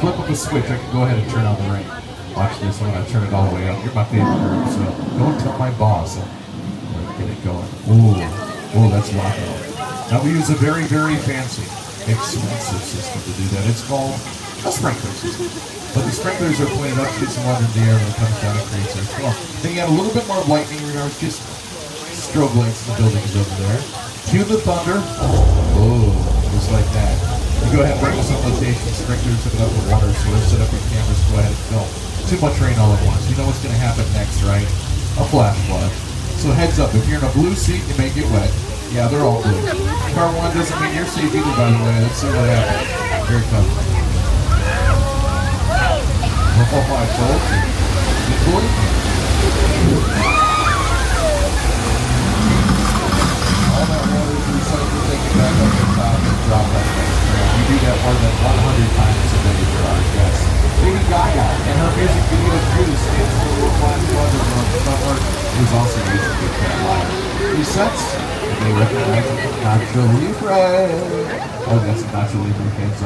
flip of a switch, I can go ahead and turn on the rain. Watch this when I turn it all the way up. You're my favorite group, so don't tell my boss. Get it going. Ooh, that's rocking. Now we use a very, very fancy, expensive system to do that. It's called a sprinkler system. But the sprinklers are pointed up, shoots some water in the air when it comes down and creates a storm. Then you add a little bit more lightning. Remember, just strobe lights in the buildings over there. Cue the thunder. Oh, just like that. You go ahead and bring us on location, sprinklers, set it up with water source, set up your cameras, go ahead and film. Too much rain all at once. You know what's going to happen next, right? A flash flood. So heads up, if you're in a blue seat, you may get wet. Yeah, they're all blue. Car 1 doesn't mean you're safe either, by the way. Let's see what happens. Here it comes. Oh, I told you. You believe me? All that water is recycled, take it back up the top and drop that thing. You do that more than 100 times a day for our guests. Lady Gaga and her music video Judas stands for World Wide Wonder on summer. It was also used to get that live. Resets, and they recognize it from Nacho Libre. Oh, that's Nacho Libre fans.